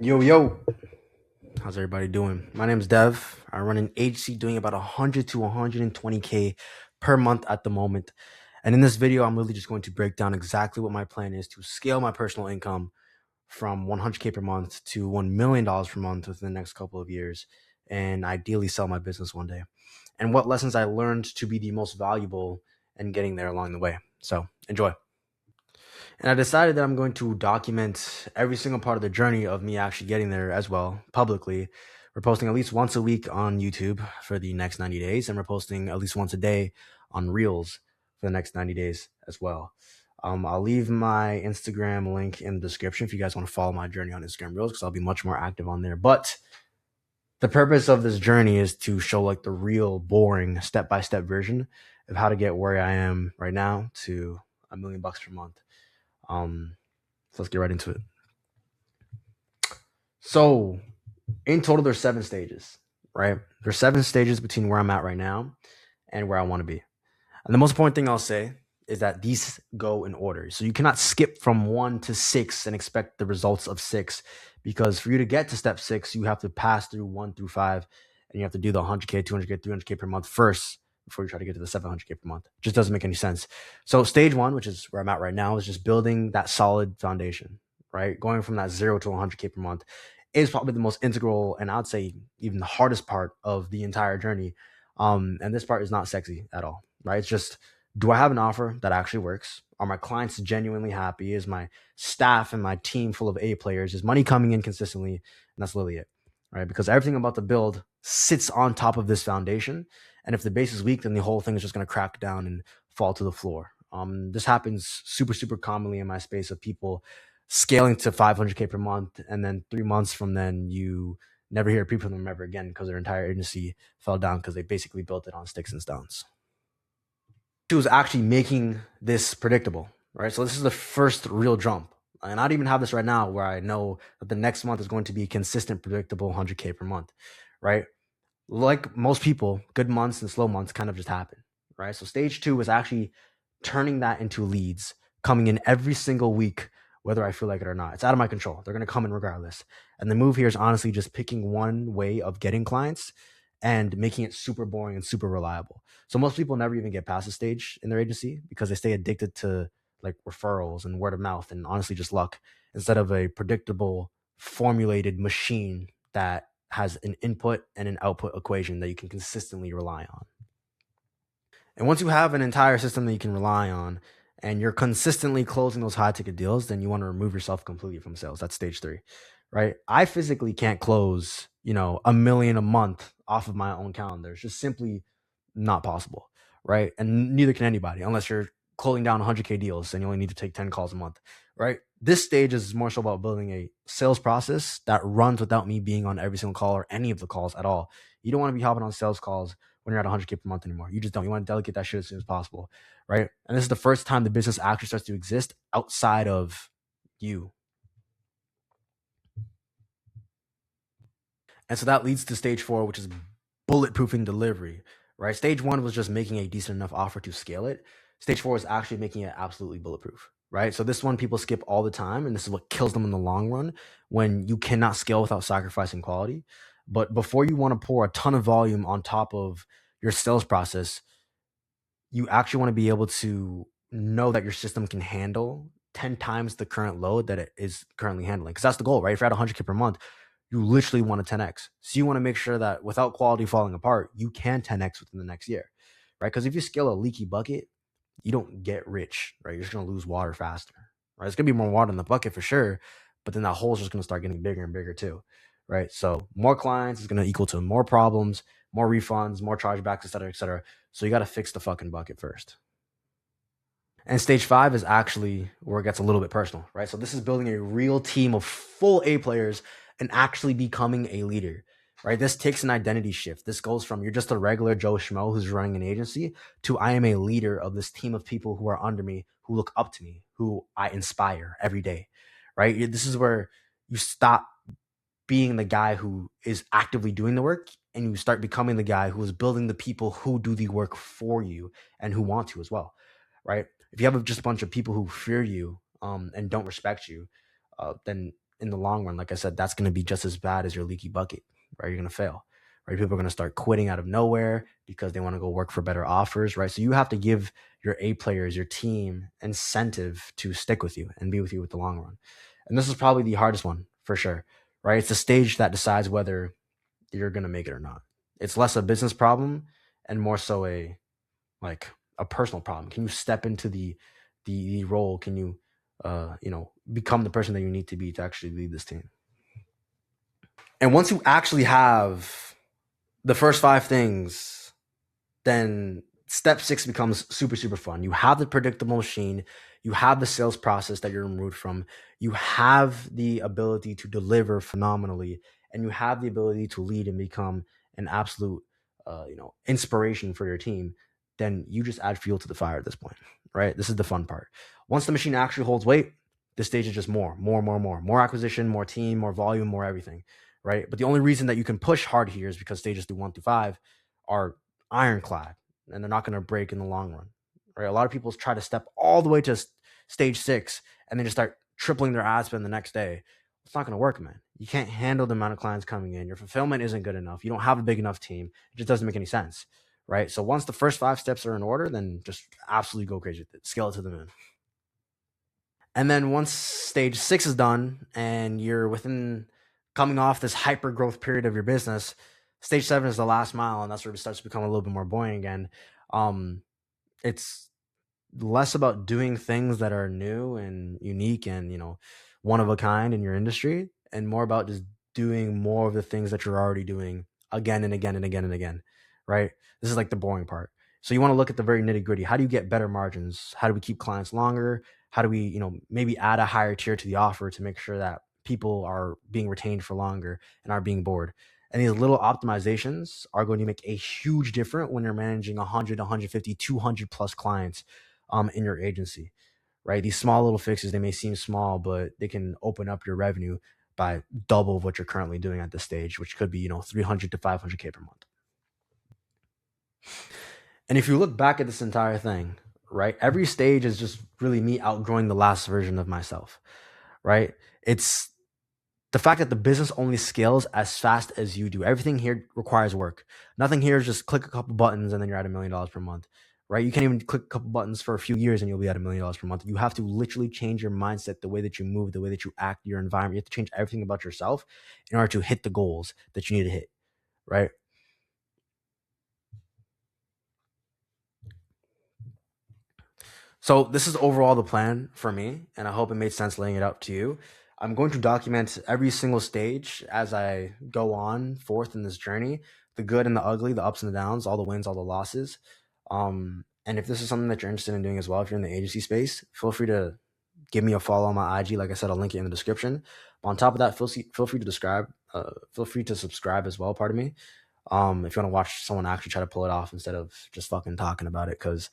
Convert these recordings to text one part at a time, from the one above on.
Yo, yo, how's everybody doing? My name is Dev. I run an agency doing about 100 to 120K per month at the moment. And in this video, I'm really just going to break down exactly what my plan is to scale my personal income from 100K per month to $1 million per month within the next couple of years, and ideally sell my business one day. And what lessons I learned to be the most valuable and getting there along the way. So enjoy. And I decided that I'm going to document every single part of the journey of me actually getting there as well publicly. We're posting at least once a week on YouTube for the next 90 days, and we're posting at least once a day on Reels for the next 90 days as well. I'll leave my Instagram link in the description if you guys want to follow my journey on Instagram Reels, because I'll be much more active on there. But the purpose of this journey is to show like the real boring step-by-step version of how to get where I am right now to $1 million per month. So let's get right into it. So in total, there's 7 stages, right? There's 7 stages between where I'm at right now and where I want to be. And the most important thing I'll say is that these go in order. So you cannot skip from 1 to 6 and expect the results of 6, because for you to get to step 6, you have to pass through 1 through 5, and you have to do the 100K, 200K, 300K per month first before you try to get to the 700K per month. It just doesn't make any sense. So stage 1, which is where I'm at right now, is just building that solid foundation, right? Going from that 0 to 100K per month is probably the most integral, and I'd say even the hardest part of the entire journey. And this part is not sexy at all, right? It's just, do I have an offer that actually works? Are my clients genuinely happy? Is my staff and my team full of A players? Is money coming in consistently? And that's literally it, right? Because everything about the build sits on top of this foundation. And if the base is weak, then the whole thing is just going to crack down and fall to the floor. This happens super, super commonly in my space of people scaling to 500K per month, and then 3 months from then you never hear people from them ever again because their entire agency fell down because they basically built it on sticks and stones. She was actually making this predictable, right? So this is the first real jump. And I don't even have this right now where I know that the next month is going to be consistent, predictable 100K per month, right? Like most people, good months and slow months kind of just happen, right? So stage 2 is actually turning that into leads coming in every single week, whether I feel like it or not. It's out of my control. They're going to come in regardless. And the move here is honestly just picking one way of getting clients and making it super boring and super reliable. So most people never even get past the stage in their agency because they stay addicted to like referrals and word of mouth and honestly just luck, instead of a predictable, formulated machine that has an input and an output equation that you can consistently rely on. And once you have an entire system that you can rely on and you're consistently closing those high ticket deals, then you want to remove yourself completely from sales. That's stage 3, right? I physically can't close, $1 million a month off of my own calendar. It's just simply not possible, right? And neither can anybody unless you're closing down 100K deals and you only need to take 10 calls a month, right? This stage is more so about building a sales process that runs without me being on every single call or any of the calls at all. You don't want to be hopping on sales calls when you're at 100K per month anymore. You just don't. You want to delegate that shit as soon as possible, right? And this is the first time the business actually starts to exist outside of you. And so that leads to stage 4, which is bulletproofing delivery, right? Stage 1 was just making a decent enough offer to scale it. Stage 4 is actually making it absolutely bulletproof, right? So this one people skip all the time, and this is what kills them in the long run when you cannot scale without sacrificing quality. But before you want to pour a ton of volume on top of your sales process, you actually want to be able to know that your system can handle 10 times the current load that it is currently handling. Because that's the goal, right? If you're at 100K per month, you literally want to 10x. So you want to make sure that without quality falling apart, you can 10x within the next year, right? Because if you scale a leaky bucket, you don't get rich, right? You're just going to lose water faster, right? It's going to be more water in the bucket for sure, but then that hole's just going to start getting bigger and bigger too, right? So more clients is going to equal to more problems, more refunds, more chargebacks, et cetera, et cetera. So you got to fix the fucking bucket first. And stage 5 is actually where it gets a little bit personal, right? So this is building a real team of full A players and actually becoming a leader, right? This takes an identity shift. This goes from you're just a regular Joe Schmo who's running an agency to I am a leader of this team of people who are under me, who look up to me, who I inspire every day, right? This is where you stop being the guy who is actively doing the work and you start becoming the guy who is building the people who do the work for you and who want to as well, right? If you have just a bunch of people who fear you and don't respect you, then in the long run, like I said, that's going to be just as bad as your leaky bucket, right? You're going to fail, right? People are going to start quitting out of nowhere because they want to go work for better offers, right? So you have to give your A players, your team, incentive to stick with you and be with you with the long run. And this is probably the hardest one for sure, right? It's the stage that decides whether you're going to make it or not. It's less a business problem and more so a personal problem. Can you step into the role? Can you become the person that you need to be to actually lead this team? And once you actually have the first 5 things, then step 6 becomes super, super fun. You have the predictable machine. You have the sales process that you're removed from. You have the ability to deliver phenomenally, and you have the ability to lead and become an absolute, inspiration for your team. Then you just add fuel to the fire at this point, right? This is the fun part. Once the machine actually holds weight, this stage is just more acquisition, more team, more volume, more everything, right? But the only reason that you can push hard here is because stages through 1 through 5 are ironclad and they're not going to break in the long run, right? A lot of people try to step all the way to stage 6 and then just start tripling their ad spend the next day. It's not going to work, man. You can't handle the amount of clients coming in. Your fulfillment isn't good enough. You don't have a big enough team. It just doesn't make any sense, right? So once the first 5 steps are in order, then just absolutely go crazy with it. Scale it to the moon. And then once stage 6 is done and you're coming off this hyper growth period of your business, stage 7 is the last mile, and that's where it starts to become a little bit more buoyant again. It's less about doing things that are new and unique and one of a kind in your industry, and more about just doing more of the things that you're already doing again and again and again and again, right? This is like the boring part. So you want to look at the very nitty gritty. How do you get better margins? How do we keep clients longer? How do we maybe add a higher tier to the offer to make sure that people are being retained for longer and are being bored? And these little optimizations are going to make a huge difference when you're managing 100, 150, 200 plus clients in your agency, right? These small little fixes, they may seem small, but they can open up your revenue by double of what you're currently doing at this stage, which could be 300 to 500K per month. And if you look back at this entire thing, right, every stage is just really me outgrowing the last version of myself, right? It's the fact that the business only scales as fast as you do. Everything here requires work. Nothing here is just click a couple buttons and then you're at $1 million per month, right? You can't even click a couple buttons for a few years and you'll be at $1 million per month. You have to literally change your mindset, the way that you move, the way that you act, your environment. You have to change everything about yourself in order to hit the goals that you need to hit, right? So this is overall the plan for me, and I hope it made sense laying it out to you. I'm going to document every single stage as I go on forth in this journey, the good and the ugly, the ups and the downs, all the wins, all the losses. And if this is something that you're interested in doing as well, if you're in the agency space, feel free to give me a follow on my IG. Like I said, I'll link it in the description. But on top of that, feel free to subscribe as well. Pardon me. If you want to watch someone actually try to pull it off instead of just fucking talking about it, because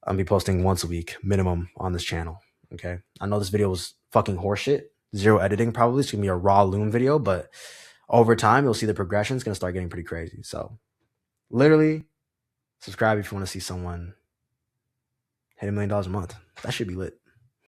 I'll be posting once a week minimum on this channel. Okay. I know this video was fucking horseshit. 0 editing probably. It's gonna be a raw loom video, but over time you'll see the progression is gonna start getting pretty crazy. So literally subscribe if you want to see someone hit $1 million a month. That should be lit.